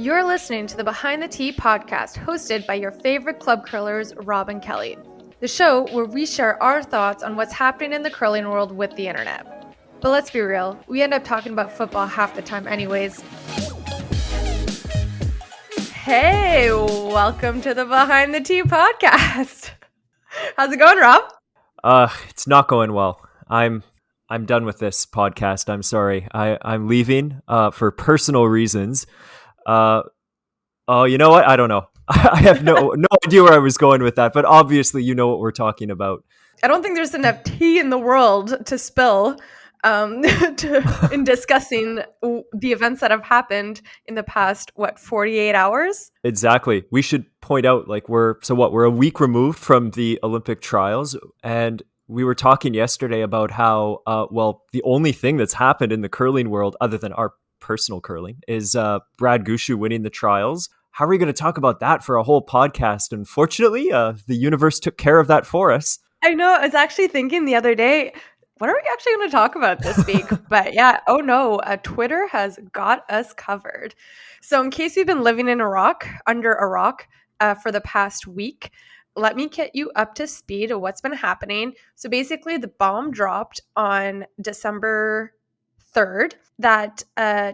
You're listening to the Behind the Tee podcast, hosted by your favorite club curlers, Rob and Kelly. The show where we share our thoughts on what's happening in the curling world with the internet. But let's be real, we end up talking about football half the time anyways. Hey, welcome to the Behind the Tee podcast. How's it going, Rob? It's not going well. I'm done with this podcast. I'm sorry. I'm leaving for personal reasons. You know what? I don't know. I have no idea where I was going with that, but obviously you know what we're talking about. I don't think there's enough tea in the world to spill in discussing the events that have happened in the past, 48 hours? Exactly. We should point out, we're a week removed from the Olympic trials, and we were talking yesterday about how, the only thing that's happened in the curling world, other than our personal curling, is Brad Gushue winning the trials. How are we going to talk about that for a whole podcast? Unfortunately, the universe took care of that for us. I know. I was actually thinking the other day, what are we actually going to talk about this week? But yeah, oh no, Twitter has got us covered. So in case you've been living in under a rock for the past week, let me get you up to speed of what's been happening. So basically the bomb dropped on December 3rd that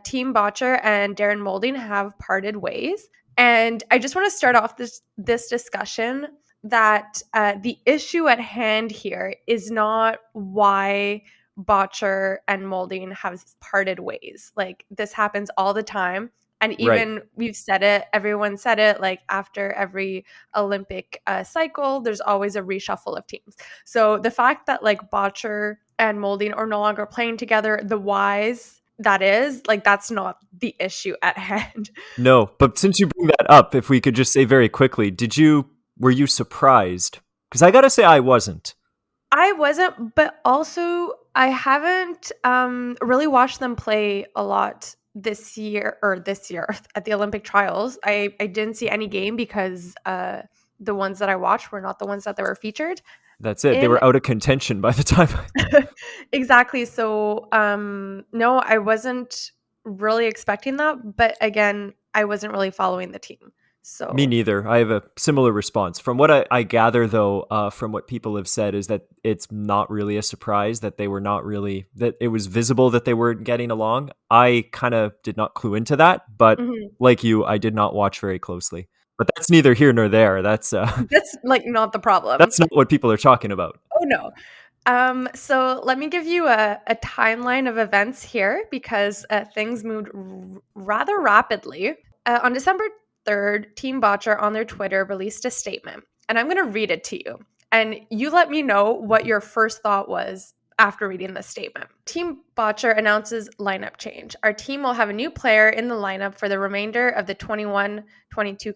Team Bottched and Darren Moulding have parted ways. And I just want to start off this discussion that the issue at hand here is not why Bottched and Moulding have parted ways. Like, this happens all the time. And even We've said it, everyone said it, like after every Olympic cycle, there's always a reshuffle of teams. So the fact that like Bottched and Moulding are no longer playing together, the whys that is, like, that's not the issue at hand. No, but since you bring that up, if we could just say very quickly, were you surprised? Because I gotta say I wasn't. I wasn't, but also I haven't really watched them play a lot this year at the Olympic trials. I didn't see any game because the ones that I watched were not the ones that they were featured. That's it. They were out of contention by the time. Exactly. So no, I wasn't really expecting that. But again, I wasn't really following the team. So Me neither. I have a similar response. From what I gather, though, from what people have said, is that it's not really a surprise that that it was visible that they weren't getting along. I kind of did not clue into that, but like you, I did not watch very closely. But that's neither here nor there. That's like not the problem. That's not what people are talking about. Oh, no. So let me give you a timeline of events here because things moved rather rapidly. On December 3rd, Team Bottched on their Twitter released a statement, and I'm going to read it to you. And you let me know what your first thought was after reading this statement. Team Bottched announces lineup change. Our team will have a new player in the lineup for the remainder of the 21-22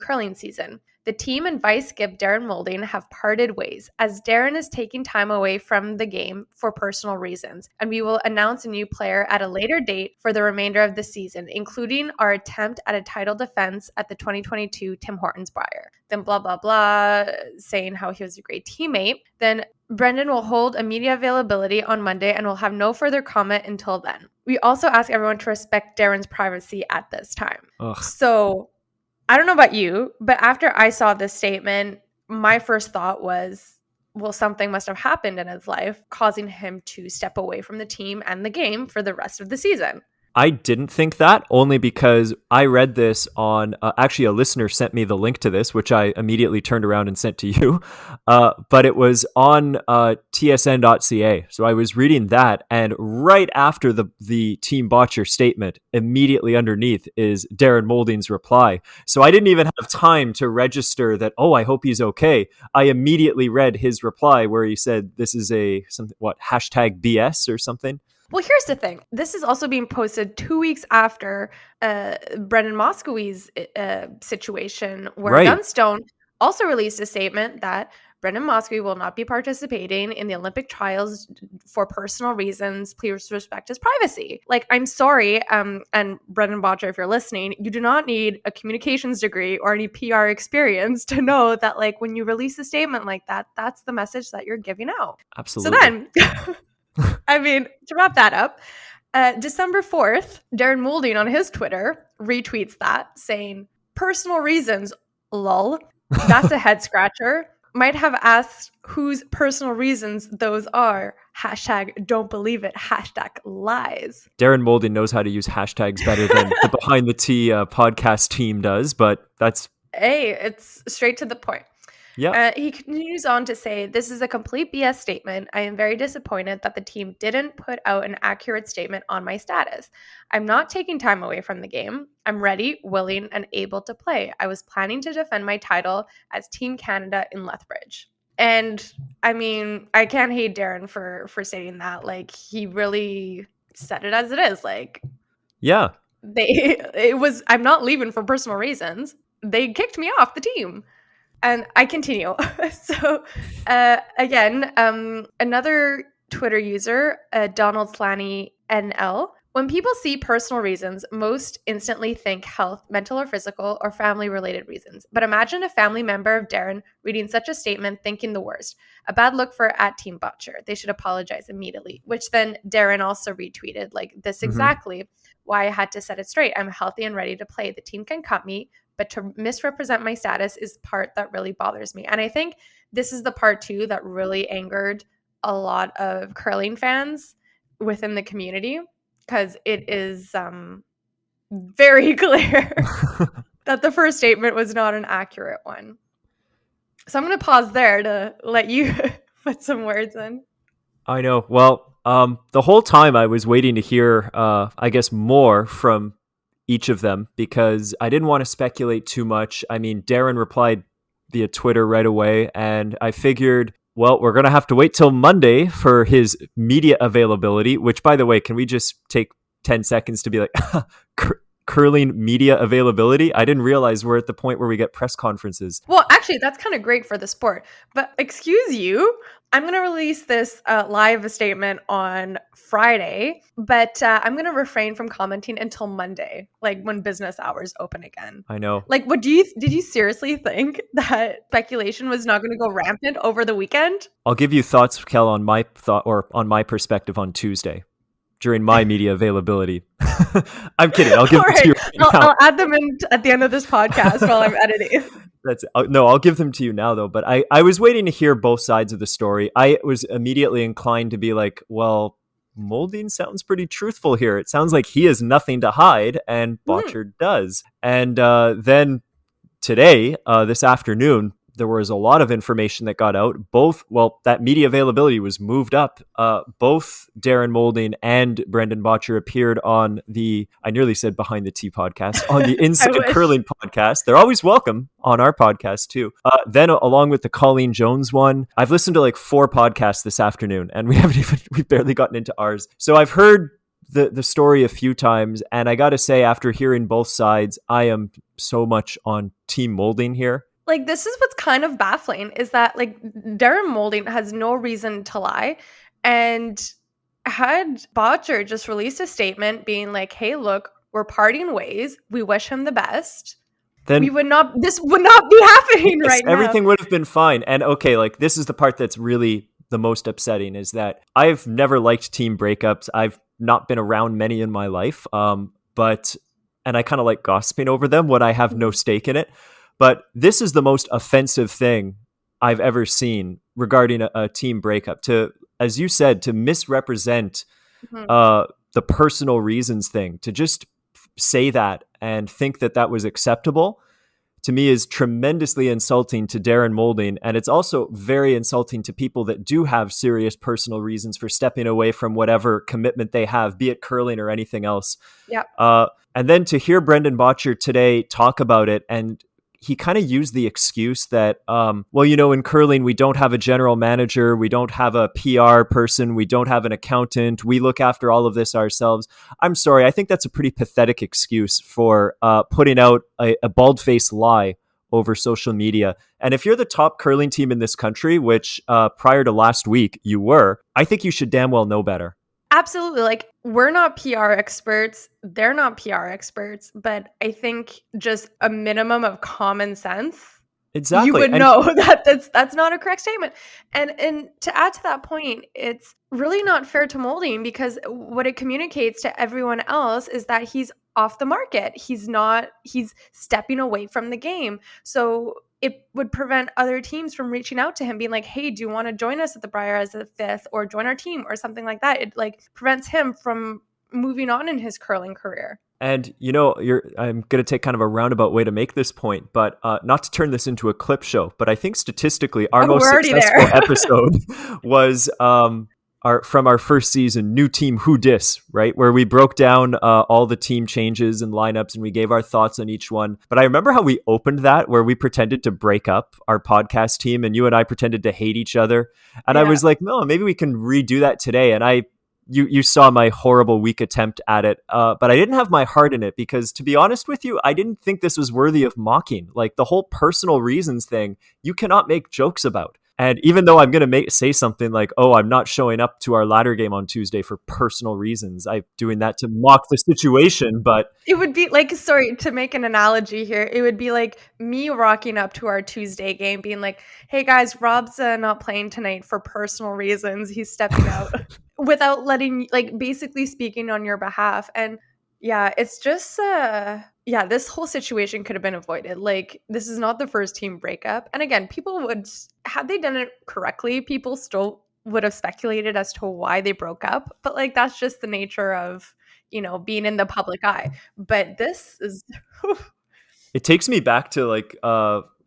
curling season. The team and vice skip Darren Moulding have parted ways as Darren is taking time away from the game for personal reasons, and we will announce a new player at a later date for the remainder of the season, including our attempt at a title defense at the 2022 Tim Hortons Brier. Then blah, blah, blah, saying how he was a great teammate. Then Brendan will hold a media availability on Monday and will have no further comment until then. We also ask everyone to respect Darren's privacy at this time. Ugh. So I don't know about you, but after I saw this statement, my first thought was, well, something must have happened in his life causing him to step away from the team and the game for the rest of the season. I didn't think that, only because I read this on, actually a listener sent me the link to this, which I immediately turned around and sent to you, but it was on tsn.ca. So I was reading that, and right after the Team Bottched statement, immediately underneath is Darren Moulding's reply. So I didn't even have time to register that, oh, I hope he's okay. I immediately read his reply where he said this is hashtag BS or something. Well, here's the thing. This is also being posted 2 weeks after Brendan Moskowitz situation, where Dunstone also released a statement that Brendan Moskowitz will not be participating in the Olympic trials for personal reasons. Please respect his privacy. Like, I'm sorry, and Brendan Bottched, if you're listening, you do not need a communications degree or any PR experience to know that, like, when you release a statement like that, that's the message that you're giving out. Absolutely. So then... I mean, to wrap that up, December 4th, Darren Moulding on his Twitter retweets that saying, personal reasons, lol. That's a head scratcher. Might have asked whose personal reasons those are. Hashtag don't believe it. Hashtag lies. Darren Molden knows how to use hashtags better than the Behind the Tea podcast team does, but that's... Hey, it's straight to the point. Yeah. He continues on to say, this is a complete BS statement. I am very disappointed that the team didn't put out an accurate statement on my status. I'm not taking time away from the game. I'm ready, willing, and able to play. I was planning to defend my title as Team Canada in Lethbridge. And I mean, I can't hate Darren for saying that. Like, he really said it as it is. Like, yeah, I'm not leaving for personal reasons. They kicked me off the team. And I continue. So, again, another Twitter user, Donald Slaney NL. When people see personal reasons, most instantly think health, mental or physical, or family-related reasons. But imagine a family member of Darren reading such a statement thinking the worst. A bad look for @Team Bottched. They should apologize immediately. Which then Darren also retweeted, like, this exactly why I had to set it straight. I'm healthy and ready to play. The team can cut me, but to misrepresent my status is part that really bothers me. And I think this is the part too that really angered a lot of curling fans within the community, because it is very clear that the first statement was not an accurate one. So I'm going to pause there to let you put some words in. I know. Well, the whole time I was waiting to hear, I guess, more from each of them because I didn't want to speculate too much. I mean, Darren replied via Twitter right away, and I figured, well, we're going to have to wait till Monday for his media availability, which, by the way, can we just take 10 seconds to be like, curling media availability? I didn't realize we're at the point where we get press conferences. Well, actually, that's kind of great for the sport. But excuse you, I'm going to release this live statement on Friday, but I'm going to refrain from commenting until Monday, like when business hours open again. I know. Like, did you seriously think that speculation was not going to go rampant over the weekend? I'll give you thoughts, Kel, on my perspective on Tuesday during my media availability. I'm kidding. I'll give them to you right now. I'll add them in at the end of this podcast while I'm editing. I'll give them to you now, though. But I was waiting to hear both sides of the story. I was immediately inclined to be like, well, Molden sounds pretty truthful here. It sounds like he has nothing to hide, and Bottched does. And then today, this afternoon, there was a lot of information that got out. That media availability was moved up. Both Darren Molden and Brendan Bottched appeared on I nearly said Behind the Tea podcast, on the Inside Curling podcast. They're always welcome on our podcast too. Then along with the Colleen Jones one, I've listened to like 4 podcasts this afternoon, and we've barely gotten into ours. So I've heard the story a few times, and I gotta say, after hearing both sides, I am so much on Team Molden here. Like, this is what's kind of baffling, is that like Darren Molden has no reason to lie, and had Bottched just released a statement being like, hey, look, we're parting ways, we wish him the best, then this would not be happening right now. Everything would have been fine. And okay, like, this is the part that's really the most upsetting, is that I've never liked team breakups. I've not been around many in my life, and I kind of like gossiping over them when I have no stake in it. But this is the most offensive thing I've ever seen regarding a team breakup. To, as you said, to misrepresent the personal reasons thing, to just say that and think that was acceptable, to me is tremendously insulting to Darren Molden. And it's also very insulting to people that do have serious personal reasons for stepping away from whatever commitment they have, be it curling or anything else. Yeah. And then to hear Brendan Bottched today talk about it, and he kind of used the excuse that, in curling, we don't have a general manager, we don't have a PR person, we don't have an accountant, we look after all of this ourselves. I'm sorry, I think that's a pretty pathetic excuse for putting out a bald-faced lie over social media. And if you're the top curling team in this country, which prior to last week you were, I think you should damn well know better. Absolutely. Like, we're not PR experts. They're not PR experts. But I think just a minimum of common sense, exactly, you would know that that's not a correct statement. And to add to that point, it's really not fair to Molden, because what it communicates to everyone else is that he's off the market. He's stepping away from the game. So it would prevent other teams from reaching out to him being like, hey, do you want to join us at the Briar as a fifth or join our team or something like that? It like prevents him from moving on in his curling career. And I'm going to take kind of a roundabout way to make this point, but not to turn this into a clip show, but I think statistically, our Oh, most we're already successful there. episode was our first season, New Team Who Dis, right? Where we broke down all the team changes and lineups and we gave our thoughts on each one. But I remember how we opened that, where we pretended to break up our podcast team and you and I pretended to hate each other. And I Yeah. was like, no, maybe we can redo that today. And you saw my horrible weak attempt at it, but I didn't have my heart in it because, to be honest with you, I didn't think this was worthy of mocking. Like the whole personal reasons thing, you cannot make jokes about. And even though I'm going to say something like, "Oh, I'm not showing up to our ladder game on Tuesday for personal reasons," I'm doing that to mock the situation. But It would be like, sorry, to make an analogy here, it would be like me rocking up to our Tuesday game being like, hey guys, Rob's not playing tonight for personal reasons. He's stepping out without letting, like, basically speaking on your behalf. And yeah, it's just, yeah, this whole situation could have been avoided. Like, this is not the first team breakup. And again, people would, had they done it correctly, people still would have speculated as to why they broke up. But like, that's just the nature of, being in the public eye. But this is it takes me back to like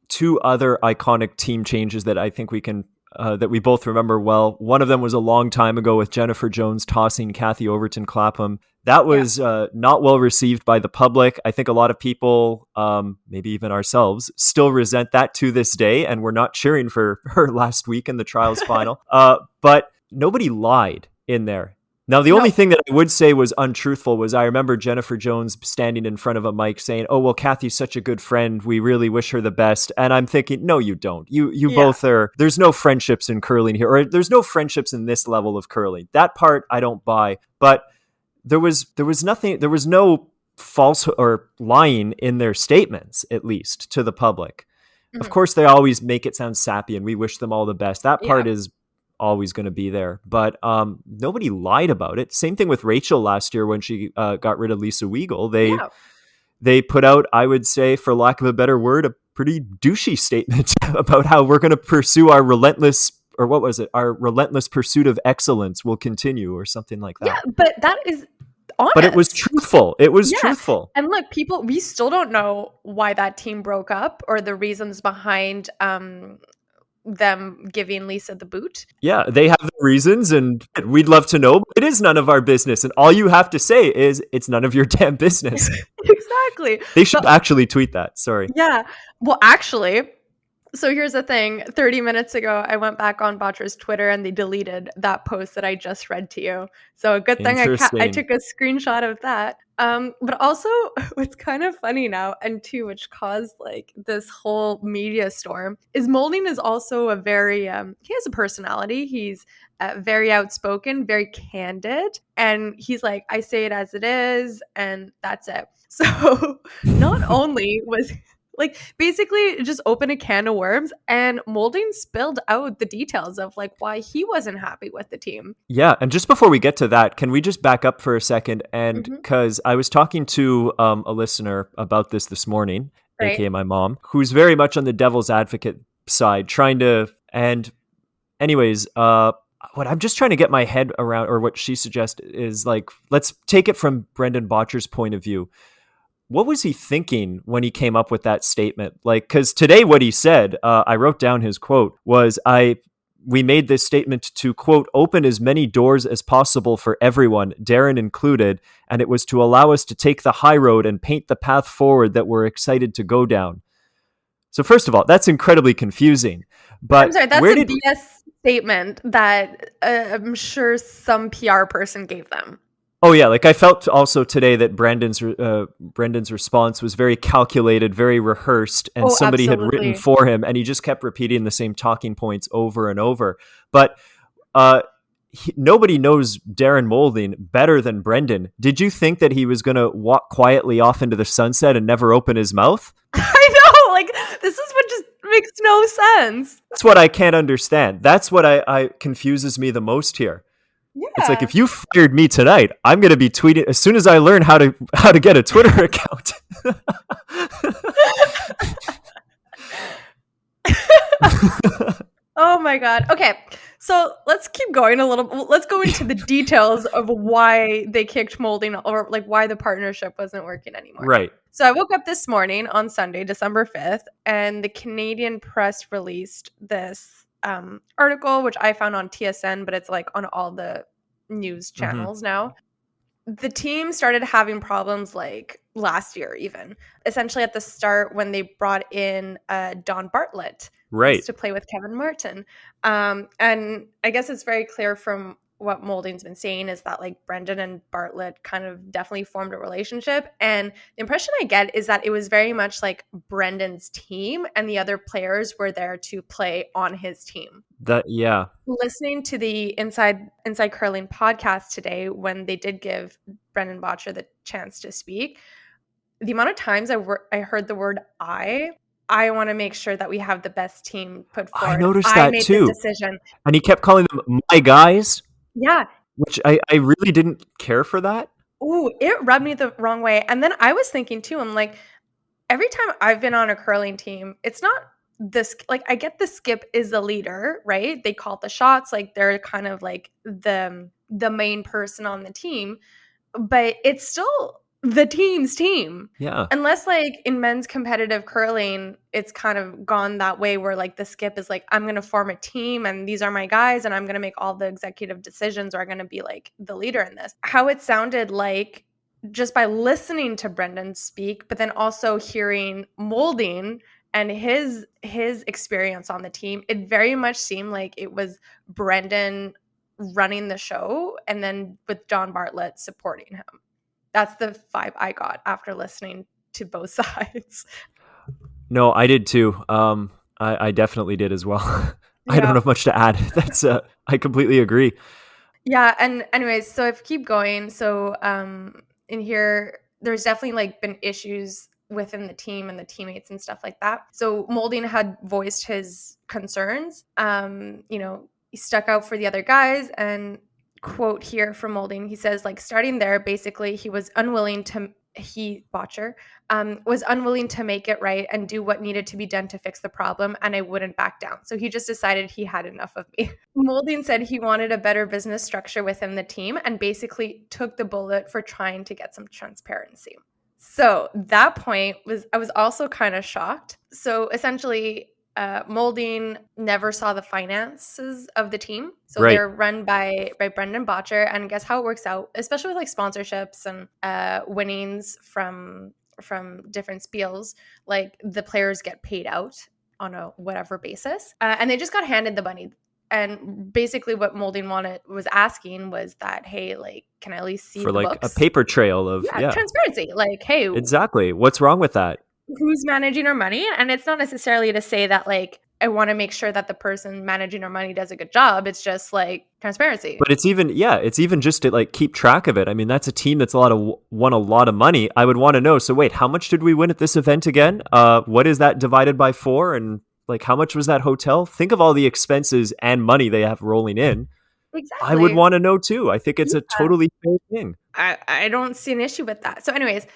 two other iconic team changes that I think we can that we both remember well. One of them was a long time ago with Jennifer Jones tossing Kathy Overton Clapham. That yeah. was not well received by the public. I think a lot of people, maybe even ourselves, still resent that to this day, and we're not cheering for her last week in the trials final. But nobody lied in there. Now, the only No. thing that I would say was untruthful was I remember Jennifer Jones standing in front of a mic saying, "Oh, well, Kathy's such a good friend. We really wish her the best." And I'm thinking, no, you don't. You Yeah. both are. There's no friendships in curling here, or there's no friendships in this level of curling. That part I don't buy. But there was nothing. There was no false or lying in their statements, at least to the public. Of Mhm. course, they always make it sound sappy, and we wish them all the best. That Yeah. part is always going to be there, but nobody lied about it. Same thing with Rachel last year when she got rid of Lisa Weigel. Yeah. They put out, I would say, for lack of a better word, a pretty douchey statement about how we're going to pursue our relentless, or what was it, our relentless pursuit of excellence will continue, or something like Yeah, that. but that is But it was honest. truthful. It was Yeah. truthful. And look, we still don't know why that team broke up or the reasons behind them giving Lisa the boot. Yeah, they have the reasons, and we'd love to know. But it is none of our business, and all you have to say is it's none of your damn business. Exactly. They should But actually tweet that. Sorry. yeah. Well, actually, so here's the thing. 30 minutes ago, I went back on Bottched's Twitter and they deleted that post that I just read to you. So a good thing I Interesting. took a screenshot of that. But also, what's kind of funny now, and too, which caused like this whole media storm, is Molding is also a very he has a personality. He's very outspoken, very candid, and he's like, I say it as it is, and that's it. So not only was like basically just open a can of worms, and Molding spilled out the details of like why he wasn't happy with the team. Yeah, and just before we get to that, can we just back up for a second? And Hmm. because I was talking to a listener about this morning, Right. aka my mom, who's very much on the devil's advocate side, trying to. And anyways, what I'm just trying to get my head around, or what she suggested is like, let's take it from Brendan Botcher's point of view. What was he thinking when he came up with that statement? Like, because today what he said, I wrote down his quote, was we made this statement to, quote, open as many doors as possible for everyone, Darren included, and it was to allow us to take the high road and paint the path forward that we're excited to go down. So first of all, that's incredibly confusing. I'm But sorry, that's where a did BS statement that I'm sure some PR person gave them. Oh yeah, like I felt also today that Brendan's response was very calculated, very rehearsed, and Oh, somebody had written absolutely. for him, and he just kept repeating the same talking points over and over. But uh, nobody knows Darren Molding better than Brendan. Did you think that he was going to walk quietly off into the sunset and never open his mouth? I know, like this is what just makes no sense. That's what I can't understand. That's what I confuses me the most here. It's like, Yeah. if you fired me tonight, I'm going to be tweeting as soon as I learn how to get a Twitter account. Oh my god. Okay. So let's keep going a little. Let's go into the details of why they kicked Molding, or like why the partnership wasn't working anymore. Right. So I woke up this morning on Sunday, December 5th, and the Canadian press released this article, which I found on TSN, but it's like on all the news Hmm. channels now. The team started having problems like last year, even essentially at the start when they brought in Don Bartlett, who Right. used to play with Kevin Martin. And I guess it's very clear from what Molding's been saying is that like Brendan and Bartlett kind of definitely formed a relationship. And the impression I get is that it was very much like Brendan's team and the other players were there to play on his team. That, yeah. Listening to the Inside Curling podcast today when they did give Brendan Bottcher the chance to speak, the amount of times I heard the word I want to make sure that we have the best team put I forward. noticed I that made the too. decision. And he kept calling them my guys, Yeah. which I really didn't care for that. Ooh, it rubbed me the wrong way. And then I was thinking too, I'm like, every time I've been on a curling team, it's not this like I get the skip is the leader, right? They call the shots, like they're kind of like the main person on the team, but it's still the team's team. Yeah. Unless like in men's competitive curling, it's kind of gone that way where like the skip is like, I'm gonna form a team and these are my guys and I'm gonna make all the executive decisions or I'm gonna be like the leader in this. How it sounded like just by listening to Brendan speak, but then also hearing Molding and his experience on the team, it very much seemed like it was Brendan running the show and then with Don Bartlett supporting him. That's the vibe I got after listening to both sides. No, I did too. I definitely did as well. I don't Yeah. have much to add. That's I completely agree. Yeah, and anyways, so if keep going, so in here there's definitely like been issues within the team and the teammates and stuff like that. So Molding had voiced his concerns. He stuck out for the other guys and quote here from Molding, he says like starting there basically he was unwilling to he Botcher was unwilling to make it right and do what needed to be done to fix the problem, and I wouldn't back down. So he just decided he had enough of me. Molding said he wanted a better business structure within the team and basically took the bullet for trying to get some transparency. So that point I was also kind of shocked. So essentially, Molding never saw the finances of the team. So Right. they're run by Brendan Bottcher, and guess how it works out, especially with like sponsorships and winnings from different spiels. Like the players get paid out on a whatever basis, and they just got handed the money. And basically, what Molding was asking was that, hey, like, can I at least see For the like a books? paper trail of, Yeah, yeah. transparency. Like, hey, Exactly. What's wrong with that? who's managing our money? And it's not necessarily to say that like I want to make sure that the person managing our money does a good job. It's just like transparency. But it's even just to like keep track of it. I mean, that's a team that's won a lot of money. I would want to know. So wait, how much did we win at this event again? What is that divided by 4? And like, how much was that hotel? Think of all the expenses and money they have rolling in. I would Exactly. want to know too. I think it's Yeah. a totally fair thing. I don't see an issue with that. So, anyways,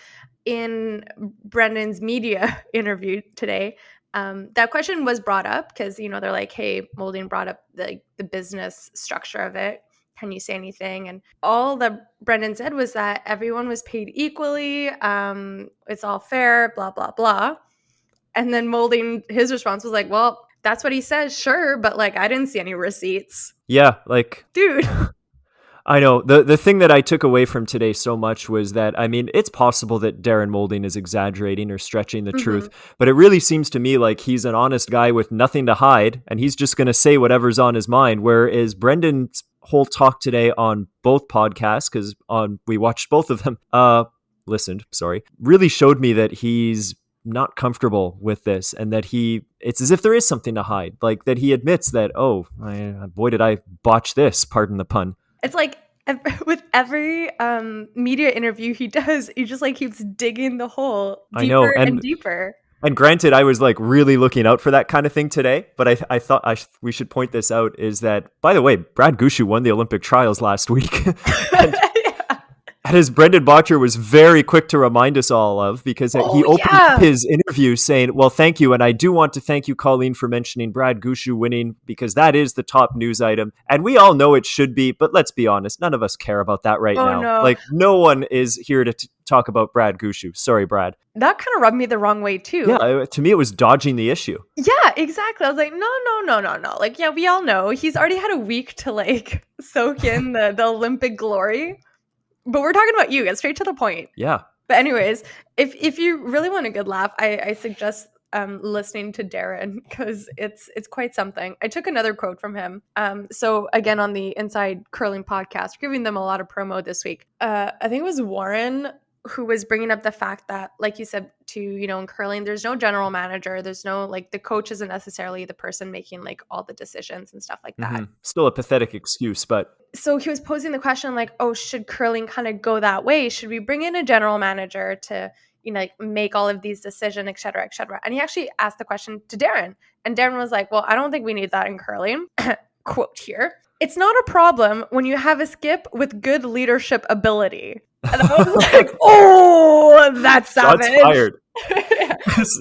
in Brendan's media interview today, that question was brought up because they're like, "Hey, Molding brought up the business structure of it. Can you say anything?" And all that Brendan said was that everyone was paid equally. It's all fair. Blah blah blah. And then Molding, his response was like, "Well, that's what he says, sure, but like I didn't see any receipts, Yeah, like dude." I know. The thing that I took away from today so much was that, I mean, it's possible that Darren Molding is exaggerating or stretching the truth, Mhm. but it really seems to me like he's an honest guy with nothing to hide, and he's just going to say whatever's on his mind. Whereas Brendan's whole talk today on both podcasts, because we watched both of them, listened, sorry, really showed me that he's not comfortable with this, and that it's as if there is something to hide, like that he admits that, oh, boy, did I botch this, pardon the pun. It's like with every media interview he does, he just like keeps digging the hole I know, deeper and deeper. And granted, I was like really looking out for that kind of thing today, but I thought we should point this out is that, by the way, Brad Gushu won the Olympic trials last week. and Yeah. as Brendan Bottcher was very quick to remind us all of, because he Oh, opened yeah. his interview saying, well, thank you. And I do want to thank you, Colleen, for mentioning Brad Gushu winning, because that is the top news item. And we all know it should be, but let's be honest, none of us care about that right Oh, now. no. Like, no one is here to talk about Brad Gushu. Sorry, Brad. That kind of rubbed me the wrong way, too. Yeah, to me, it was dodging the issue. Yeah, exactly. I was like, no, no, no, no, no. Like, yeah, we all know he's already had a week to like soak in the Olympic glory. But we're talking about you. Get straight to the point. Yeah. But anyways, if you really want a good laugh, I suggest listening to Darren because it's quite something. I took another quote from him. So again on the Inside Curling podcast, giving them a lot of promo this week. I think it was Warren who was bringing up the fact that, like you said, in curling, there's no general manager. There's no, like, the coach isn't necessarily the person making like all the decisions and stuff like that. Still a pathetic excuse, but So he was posing the question like, oh, should curling kind of go that way? Should we bring in a general manager to, like, make all of these decisions, et cetera, et cetera? And he actually asked the question to Darren. And Darren was like, well, I don't think we need that in curling. Quote here. It's not a problem when you have a skip with good leadership ability. And I was like, oh, that's savage. Shots fired. Yeah.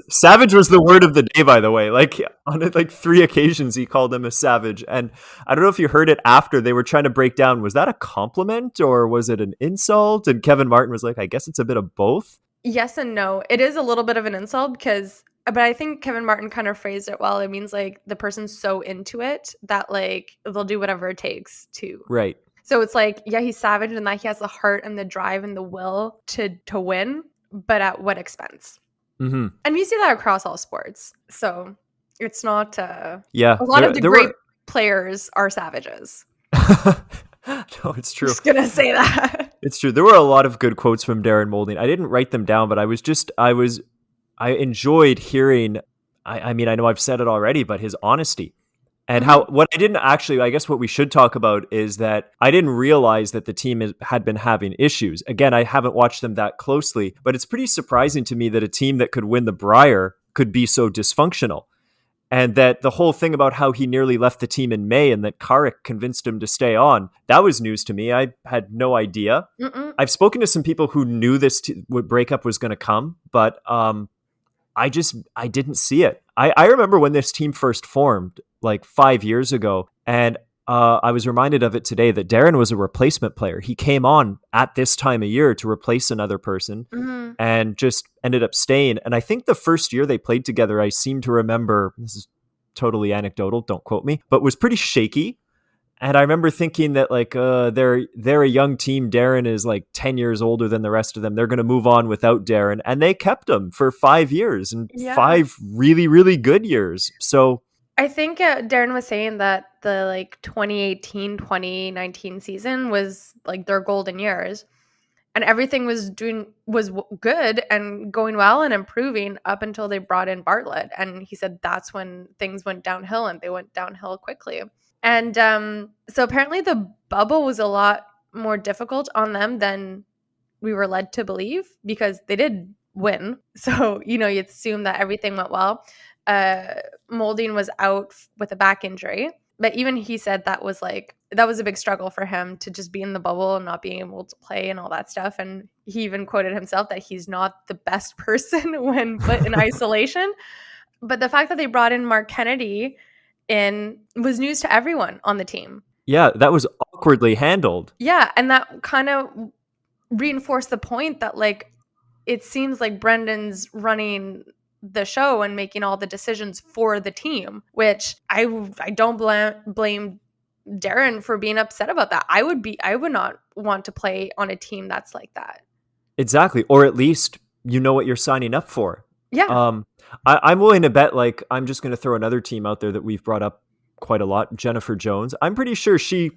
Savage was the word of the day, by the way. Like, on like 3 occasions, he called him a savage. And I don't know if you heard it after. They were trying to break down, was that a compliment or was it an insult? And Kevin Martin was like, I guess it's a bit of both. Yes and no. It is a little bit of an insult but I think Kevin Martin kind of phrased it well. It means like the person's so into it that like they'll do whatever it takes to. Right. So it's like, yeah, he's savage and that he has the heart and the drive and the will to win, but at what expense? Mm-hmm. And you see that across all sports. So it's not. Yeah. A lot of the great players are savages. No, it's true. Just gonna say that. It's true. There were a lot of good quotes from Darren Molding. I didn't write them down, but I enjoyed hearing, I mean, I know I've said it already, but his honesty. And what I didn't actually, I guess what we should talk about is that I didn't realize that the team had been having issues. Again, I haven't watched them that closely, but it's pretty surprising to me that a team that could win the Brier could be so dysfunctional. And that the whole thing about how he nearly left the team in May and that Carrick convinced him to stay on, that was news to me. I had no idea. Mm-mm. I've spoken to some people who knew this breakup was going to come, but I didn't see it. I remember when this team first formed like 5 years ago, and I was reminded of it today that Darren was a replacement player. He came on at this time of year to replace another person and just ended up staying. And I think the first year they played together, I seem to remember, this is totally anecdotal, don't quote me, but was pretty shaky. And I remember thinking that like they're a young team. Darren is like 10 years older than the rest of them. They're going to move on without Darren. And they kept him for 5 years and 5 really, really good years. So I think Darren was saying that the like 2018-2019 season was like their golden years. And everything was good and going well and improving up until they brought in Bartlett. And he said that's when things went downhill, and they went downhill quickly. And so apparently the bubble was a lot more difficult on them than we were led to believe, because they did win. So, you'd assume that everything went well. Molding was out with a back injury. But even he said that was a big struggle for him to just be in the bubble and not being able to play and all that stuff. And he even quoted himself that he's not the best person when put in isolation. But the fact that they brought in Mark Kennedy in was news to everyone on the team. Yeah, that was awkwardly handled. Yeah, and that kind of reinforced the point that like it seems like Brendan's running the show and making all the decisions for the team, which I don't blame Darren for being upset about that. I would not want to play on a team that's like that. Exactly. Or at least you know what you're signing up for. Yeah. I'm willing to bet, like, I'm just going to throw another team out there that we've brought up quite a lot, Jennifer Jones. I'm pretty sure she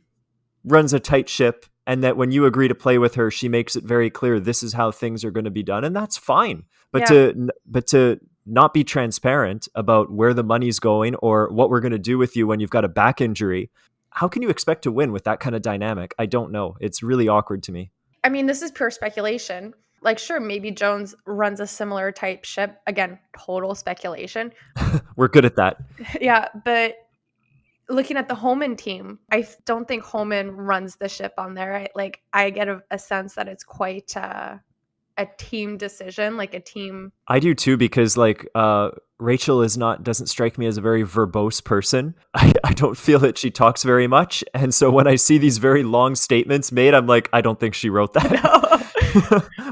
runs a tight ship, and that when you agree to play with her, she makes it very clear this is how things are going to be done, and that's fine. But to not be transparent about where the money's going or what we're going to do with you when you've got a back injury, how can you expect to win with that kind of dynamic? I don't know. It's really awkward to me. I mean, this is pure speculation, Like, sure, maybe Jones runs a similar type ship. Again, total speculation. We're good at that. Yeah, but looking at the Homan team, don't think Homan runs the ship on there. I get a sense that it's quite a team decision, like a team. I do too, because like Rachel doesn't strike me as a very verbose person. I don't feel that she talks very much. And so when I see these very long statements made, I'm like, I don't think she wrote that. No.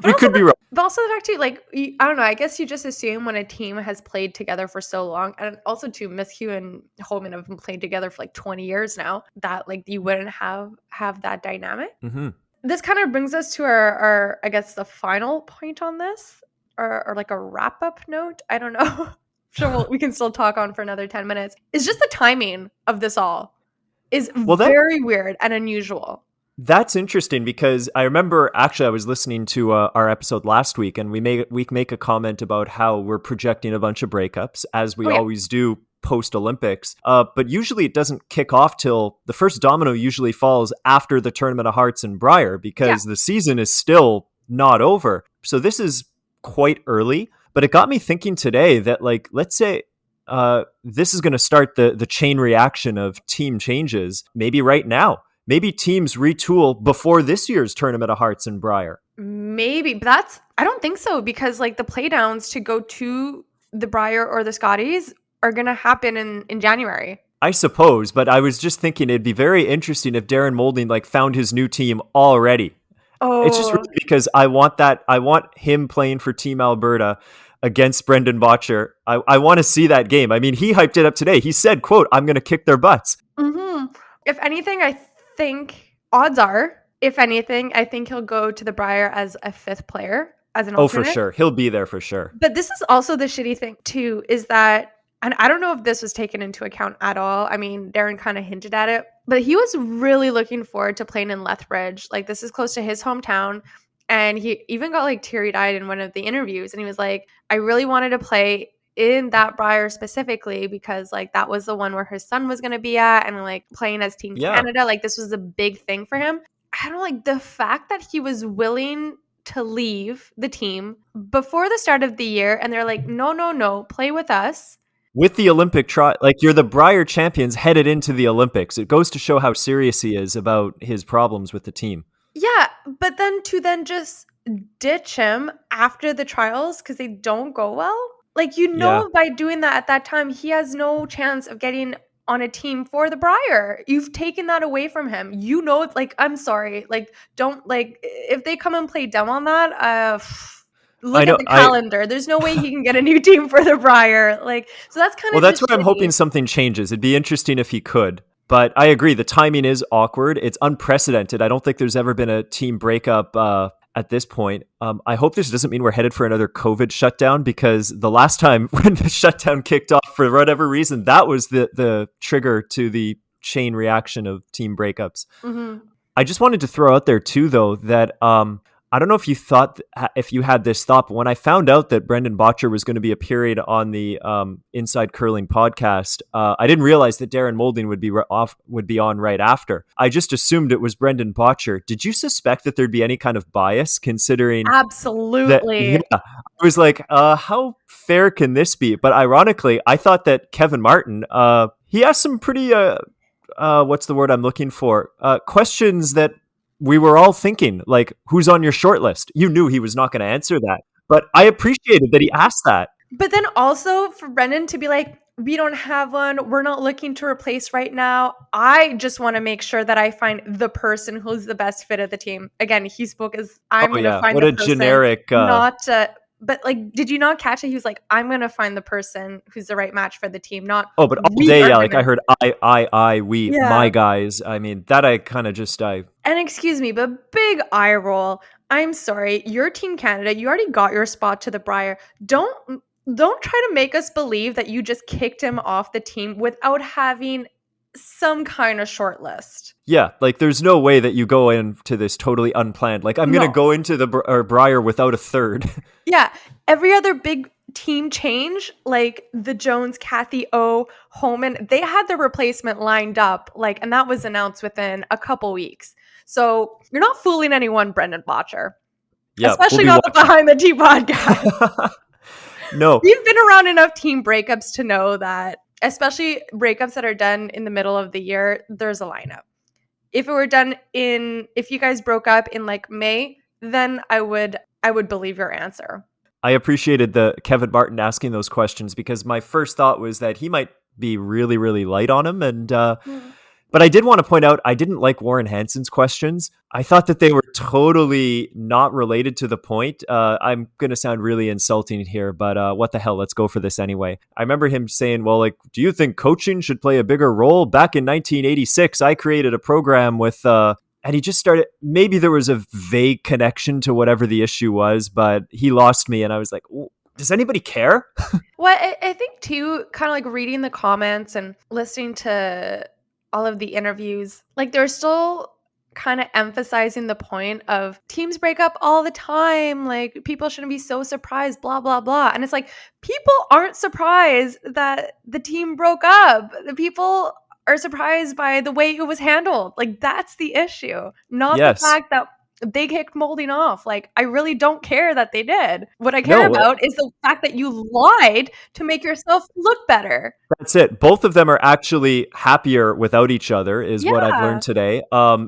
We could be wrong. But also the fact too, like, I don't know, I guess you just assume when a team has played together for so long, and also too, Miscue and Holman have been playing together for like 20 years now, that like you wouldn't have that dynamic. Mm-hmm. This kind of brings us to our I guess the final point on this, or like a wrap up note. I don't know. Sure, we can still talk on for another 10 minutes. It's just the timing of this all is very weird and unusual. That's interesting, because I remember actually I was listening to our episode last week, and we make a comment about how we're projecting a bunch of breakups, as we always do post Olympics. But usually it doesn't kick off till the first domino usually falls after the Tournament of Hearts and Briar, because the season is still not over. So this is quite early, but it got me thinking today that, like, let's say this is going to start the chain reaction of team changes maybe right now. Maybe teams retool before this year's Tournament of Hearts and Briar. Maybe, but I don't think so, because like the playdowns to go to the Briar or the Scotties are going to happen in January. I suppose, but I was just thinking it'd be very interesting if Darren Moulding like found his new team already. It's just really because I want him playing for Team Alberta against Brendan Bottched. I want to see that game. I mean, he hyped it up today. He said, quote, "I'm going to kick their butts." Mm-hmm. If anything, I think odds are, if anything, I think he'll go to the Briar as a fifth player, as an alternate. Oh, for sure. He'll be there for sure. But this is also the shitty thing too, is that, and I don't know if this was taken into account at all. I mean, Darren kind of hinted at it, but he was really looking forward to playing in Lethbridge. Like, this is close to his hometown. And he even got like teary-eyed in one of the interviews. And he was like, I really wanted to play in that Briar specifically because like that was the one where his son was going to be at, and like playing as Team Canada, like this was a big thing for him. I don't like the fact that he was willing to leave the team before the start of the year, and they're like, no, play with us. With the Olympic like you're the Briar champions headed into the Olympics. It goes to show how serious he is about his problems with the team. Yeah, but then to just ditch him after the trials because they don't go well. Like, by doing that at that time, he has no chance of getting on a team for the Briar. You've taken that away from him. Like, I'm sorry. Like, don't, like, if they come and play dumb on that, look at the calendar. There's no way he can get a new team for the Briar. Like, so that's kind of that's where I'm hoping something changes. It'd be interesting if he could. But I agree, the timing is awkward. It's unprecedented. I don't think there's ever been a team breakup at this point. I hope this doesn't mean we're headed for another COVID shutdown, because the last time when the shutdown kicked off for whatever reason, that was the trigger to the chain reaction of team breakups. Mm-hmm. I just wanted to throw out there too, though, that I don't know if you had this thought, but when I found out that Brendan Bottched was going to be appearing on the Inside Curling podcast, I didn't realize that Darren Moulding would be on right after. I just assumed it was Brendan Bottched. Did you suspect that there'd be any kind of bias, considering? Absolutely. I was like, how fair can this be? But ironically, I thought that Kevin Martin, he asked some pretty, what's the word I'm looking for? Questions that we were all thinking, like, who's on your short list? You knew he was not going to answer that, but I appreciated that he asked that. But then also for Brendan to be like, we don't have one, we're not looking to replace right now. I just want to make sure that I find the person who's the best fit of the team. Again, he spoke as, I'm going to find what the a person, generic, but like, did you not catch it? He was like, I'm going to find the person who's the right match for the team. Not, but all day, like I heard we, my guys. I mean, that I kind of just, And excuse me, but big eye roll. I'm sorry, your Team Canada, you already got your spot to the Briar. Don't try to make us believe that you just kicked him off the team without having some kind of short list. Yeah, like there's no way that you go into this totally unplanned. Like, I'm going to go into the Briar without a third. Yeah, every other big team change, like the Jones, Kathy O, Homan, they had their replacement lined up, like, and that was announced within a couple weeks. So you're not fooling anyone, Brendan Bottched. Yeah, we'll Especially be not the watching. Behind the Tea podcast. No, We've been around enough team breakups to know that, especially breakups that are done in the middle of the year, there's a lineup. If it were done if you guys broke up in like May, then I would believe your answer. I appreciated the Kevin Martin asking those questions because my first thought was that he might be really, really light on him. And Mm. but I did want to point out I didn't like Warren Hansen's questions. I thought that they were totally not related to the point. I'm going to sound really insulting here, but what the hell? Let's go for this anyway. I remember him saying, well, like, do you think coaching should play a bigger role? Back in 1986, I created a program with and he just started, maybe there was a vague connection to whatever the issue was, but he lost me and I was like, does anybody care? Well, I think too, kind of like reading the comments and listening to all of the interviews, like they're still kind of emphasizing the point of teams break up all the time. Like people shouldn't be so surprised, blah, blah, blah. And it's like people aren't surprised that the team broke up. The people are surprised by the way it was handled. Like that's the issue, not the Yes. fact that they kicked Molding off. Like, I really don't care that they did. What I care No, about is the fact that you lied to make yourself look better. that's it. Both of them are actually happier without each other, is what I've Yeah. learned today.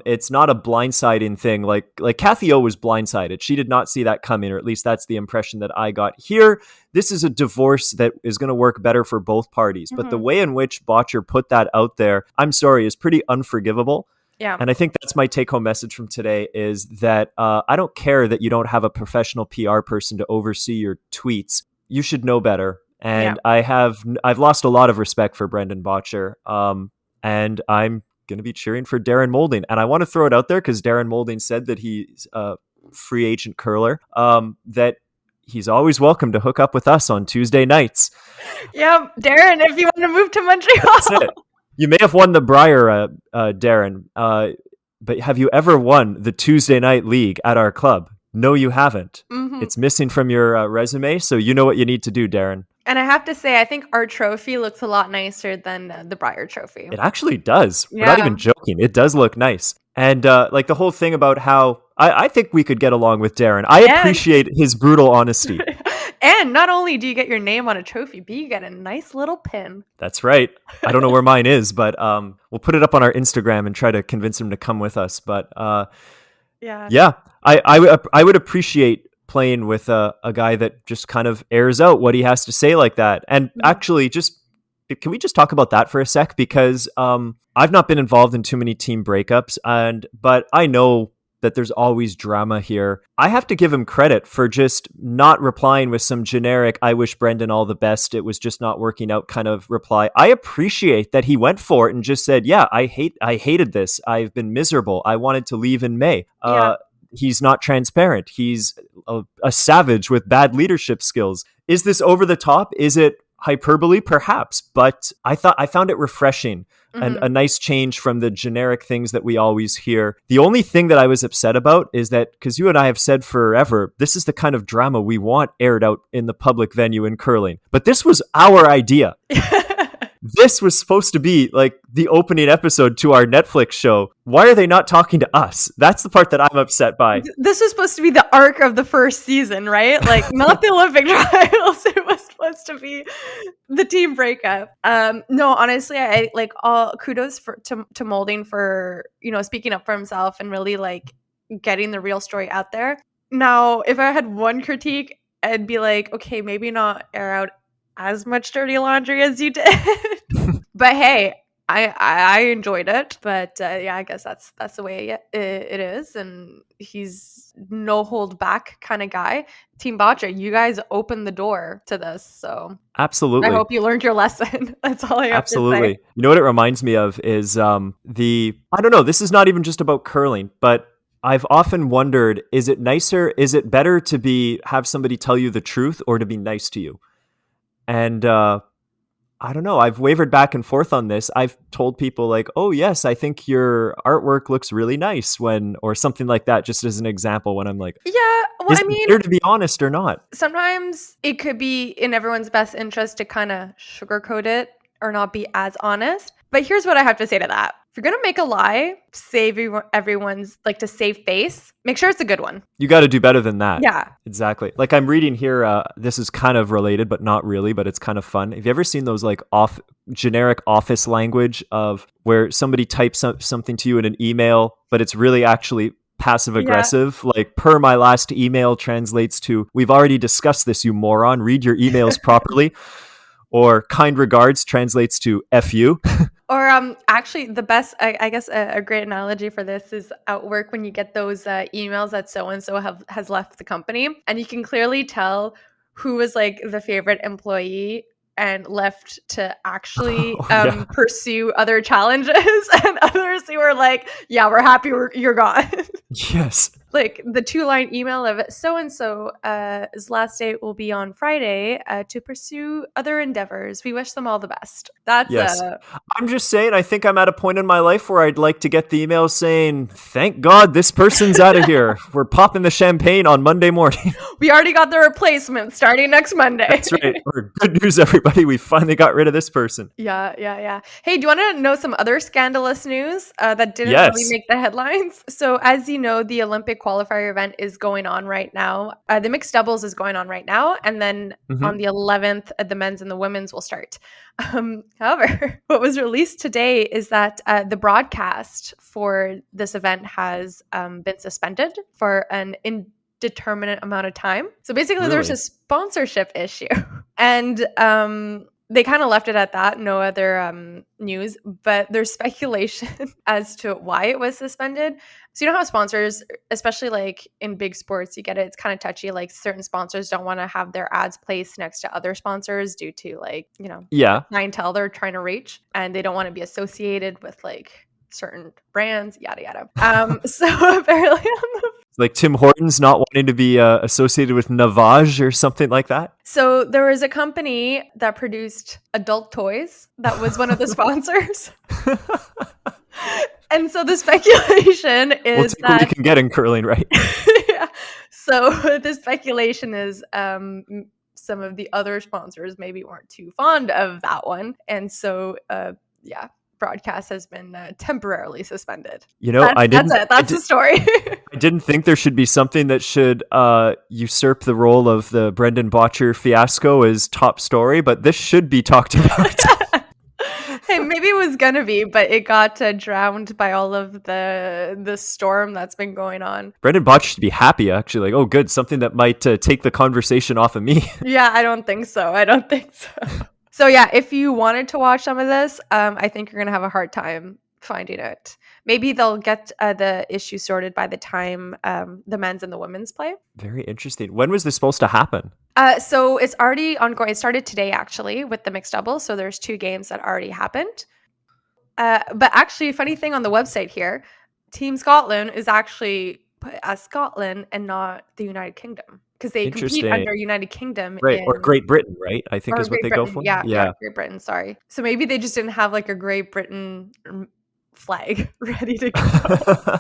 It's not a blindsiding thing. Like Kathy O was blindsided. She did not see that coming, or at least that's the impression that I got here. This is a divorce that is going to work better for both parties. But the Mhm. way in which Bottcher put that out there, I'm sorry, is pretty unforgivable. Yeah. And I think that's my take home message from today is that I don't care that you don't have a professional PR person to oversee your tweets. You should know better. Yeah. And I've lost a lot of respect for Brendan Bottcher. And I'm going to be cheering for Darren Moulding. And I want to throw it out there because Darren Moulding said that he's a free agent curler, that he's always welcome to hook up with us on Tuesday nights. Yeah. Darren, if you want to move to That's Montreal. it. You may have won the Brier, Darren, but have you ever won the Tuesday night league at our club? No, you haven't. Mhm. It's missing from your resume, so you know what you need to do, Darren. And I have to say, I think our trophy looks a lot nicer than the Briar trophy. It actually does. We're not Yeah. even joking. It does look nice. And like the whole thing about how I think we could get along with Darren. I And appreciate his brutal honesty. and not only do you get your name on a trophy, but you get a nice little pin. That's right. I don't know where mine is, but we'll put it up on our Instagram and try to convince him to come with us. But Yeah. yeah, I would appreciate playing with a guy that just kind of airs out what he has to say like that. And actually, just can we just talk about that for a sec? Because I've not been involved in too many team breakups, but I know that there's always drama here. I have to give him credit for just not replying with some generic, I wish Brendan all the best, it was just not working out kind of reply. I appreciate that he went for it and just said, yeah, I hated this. I've been miserable. I wanted to leave in May. Yeah. He's not transparent. He's a savage with bad leadership skills. Is this over the top? Is it hyperbole? Perhaps. But I found it refreshing and a nice change from the generic things that we always hear. The only thing that I was upset about is that, because you and I have said forever, this is the kind of drama we want aired out in the public venue in curling. But this was our idea. This was supposed to be like the opening episode to our Netflix show. Why are they not talking to us? That's the part that I'm upset by. This was supposed to be the arc of the first season, right? Like not the Olympic trials. It was supposed to be the team breakup. No, honestly, I like all kudos to Molding for, speaking up for himself and really like getting the real story out there. Now, if I had one critique, I'd be like, okay, maybe not air out as much dirty laundry as you did. But hey, I enjoyed it. But yeah, I guess that's the way it is. And he's no hold back kind of guy. Team Bottched, you guys opened the door to this. So Absolutely. I hope you learned your lesson. That's all I have Absolutely. to say. You know what it reminds me of is I don't know, this is not even just about curling, but I've often wondered, is it better to have somebody tell you the truth or to be nice to you? And I don't know. I've wavered back and forth on this. I've told people like, "Oh yes, I think your artwork looks really nice," or something like that, just as an example. When I'm like, Yeah, well, "Is it better to be honest or not?" sometimes it could be in everyone's best interest to kind of sugarcoat it or not be as honest. But here's what I have to say to that. you're gonna make a lie, save everyone's like to save face, make sure it's a good one. You got to do better than that. Yeah. Exactly. Like I'm reading here, this is kind of related, but not really, but it's kind of fun. Have you ever seen those like generic office language of where somebody types something to you in an email, but it's really actually passive Yeah. aggressive? Like per my last email translates to, we've already discussed this, you moron. Read your emails properly. Or kind regards translates to F you. Or actually, the best, I guess, a great analogy for this is at work when you get those emails that so and so has left the company, and you can clearly tell who was like the favorite employee and left to actually Oh, yeah. pursue other challenges, and others who were like, "Yeah, we're happy you're gone." Yes. Like the 2-line email of so and so his last date will be on Friday to pursue other endeavors. We wish them all the best. That's Yes. I'm just saying, I think I'm at a point in my life where I'd like to get the email saying, thank God this person's out of here. We're popping the champagne on Monday morning. we already got the replacement starting next Monday. That's right. Or good news, everybody. We finally got rid of this person. Yeah. Hey, do you want to know some other scandalous news that didn't really Yes. make the headlines? So, as you know, the Olympic qualifier event is going on right now. The mixed doubles is going on right now. And then Mm-hmm. on the 11th, the men's and the women's will start. However, what was released today is that the broadcast for this event has been suspended for an indeterminate amount of time. So basically, there's Really? a sponsorship issue. And they kind of left it at that, no other news, but there's speculation as to why it was suspended. So you know how sponsors, especially like in big sports, you get it, it's kind of touchy. Like certain sponsors don't want to have their ads placed next to other sponsors due to like, Yeah. clientele they're trying to reach, and they don't want to be associated with like certain brands, yada yada. So apparently on the Like Tim Hortons not wanting to be associated with Navage or something like that. So there was a company that produced adult toys that was one of the sponsors. And so the speculation We'll is take what we that can get in curling, right? yeah. So the speculation is some of the other sponsors maybe weren't too fond of that one. And so broadcast has been temporarily suspended. You know, That's it. That's the story. I didn't think there should be something that should usurp the role of the Brendan Bottcher fiasco as top story, but this should be talked about. Hey, maybe it was gonna be, but it got drowned by all of the storm that's been going on. Brendan Bottcher should be happy, actually. Like, oh, good, something that might take the conversation off of me. Yeah, I don't think so. So yeah, if you wanted to watch some of this, I think you're gonna have a hard time finding it. Maybe they'll get the issue sorted by the time the men's and the women's play. Very interesting. When was this supposed to happen? So it's already ongoing. It started today, actually, with the mixed doubles. So there's 2 games that already happened. But actually, funny thing on the website here, Team Scotland is actually put as Scotland and not the United Kingdom, because they compete Interesting. under United Kingdom Right, or Great Britain, right? I think or is what Great they go Britain. for. Yeah, Great Britain. Sorry. So maybe they just didn't have like a Great Britain flag ready to go,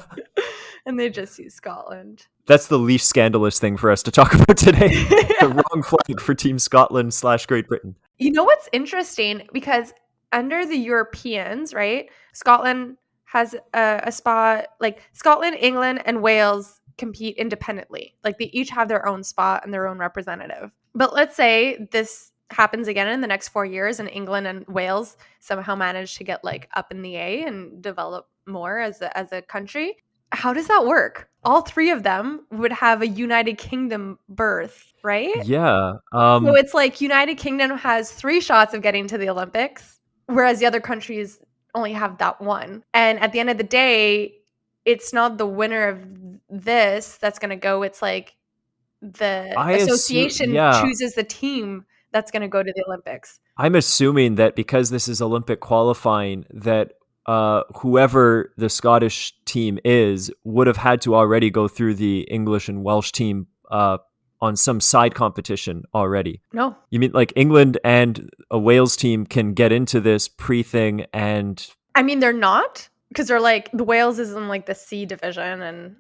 and they just use Scotland. That's the least scandalous thing for us to talk about today. Yeah. The wrong flag for Team Scotland / Great Britain. You know what's interesting? Because under the Europeans, right, Scotland has a spot. Like Scotland, England, and Wales compete independently. Like they each have their own spot and their own representative. But let's say this happens again in the next 4 years, and England and Wales somehow manage to get like up in the A and develop more as a country. How does that work? All 3 of them would have a United Kingdom berth, right? Yeah. So it's like United Kingdom has 3 shots of getting to the Olympics, whereas the other countries only have that one. And at the end of the day, it's not the winner of this that's going to go. It's like the association chooses the team that's going to go to the Olympics. I'm assuming that because this is Olympic qualifying, that whoever the Scottish team is would have had to already go through the English and Welsh team on some side competition already. No. You mean like England and a Wales team can get into this pre-thing and... I mean, they're not, because they're like, the Wales is in like the C division and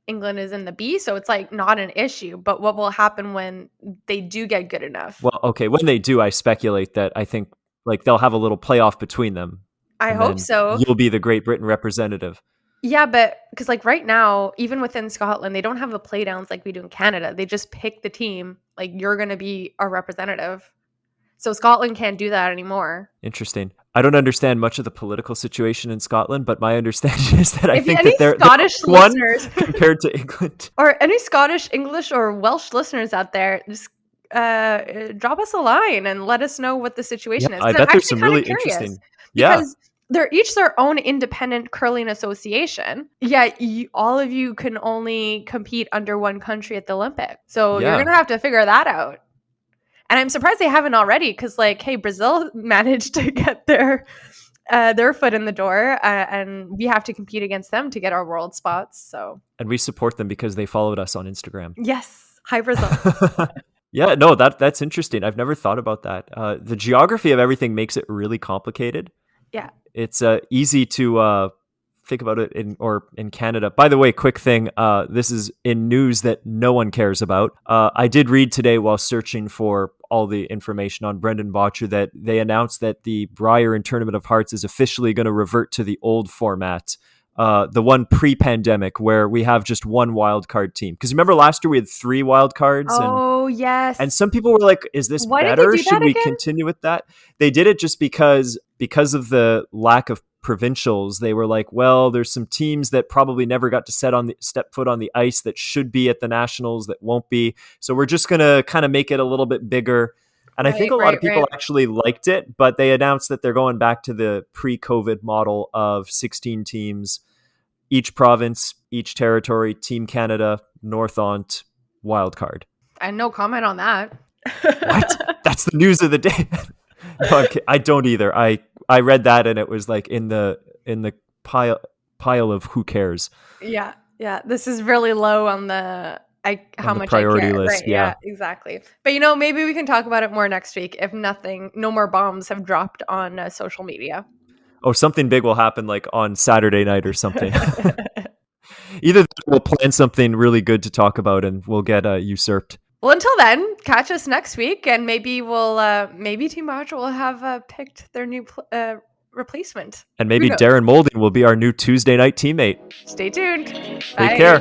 England is in the B, so it's like not an issue. But what will happen when they do get good enough? Well, okay, when they do, I speculate that I think like they'll have a little playoff between them. I and hope then so. you'll be the Great Britain representative. Yeah, but because like right now, even within Scotland, they don't have the playdowns like we do in Canada. They just pick the team. Like you're gonna be our representative. So Scotland can't do that anymore. Interesting. I don't understand much of the political situation in Scotland, but my understanding is that I If you, think any that they're Scottish one listeners compared to England. or any Scottish, English, or Welsh listeners out there, just drop us a line and let us know what the Yeah, situation is. I Because I'm bet there's actually some kind of really curious interesting. Yeah, because they're each their own independent curling association. Yeah, all of you can only compete under one country at the Olympics. So you're yeah. gonna have to figure that out. And I'm surprised they haven't already, because like, hey, Brazil managed to get their foot in the door, and we have to compete against them to get our world spots. So And we support them because they followed us on Instagram. yes, hi Brazil. Yeah, no, that's interesting. I've never thought about that. The geography of everything makes it really complicated. Yeah. It's easy to think about it in Canada. By the way, quick thing. This is in news that no one cares about. I did read today while searching for all the information on Brendan Bottched that they announced that the Brier and Tournament of Hearts is officially going to revert to the old format. The one pre-pandemic where we have just one wild card team. Because remember last year we had 3 wild cards, Oh and yes. some people were like, "Is this Why did they better? do Should that we again? continue with that?" They did it just because of the lack of provincials. They were like, "Well, there's some teams that probably never got to step foot on the ice that should be at the nationals that won't be. So we're just gonna kind of make it a little bit bigger." And I think Right, a lot right, of people right. actually liked it, but they announced that they're going back to the pre-COVID model of 16 teams, each province, each territory, Team Canada, North Ont, wild card. And no comment on that. What? That's the news of the day. No, I don't either. I read that and it was like in the pile of who cares Yeah, yeah. This is really low on the on how the much I priority care. list. Right, Yeah. yeah, exactly. But maybe we can talk about it more next week if no more bombs have dropped on social media. Oh, something big will happen like on Saturday night or something. Either we'll plan something really good to talk about and we'll get usurped. Well, until then, catch us next week, and maybe Team Bottched will have picked their new replacement. And Who maybe knows? Darren Molding will be our new Tuesday night teammate. Stay tuned. Take Bye. care.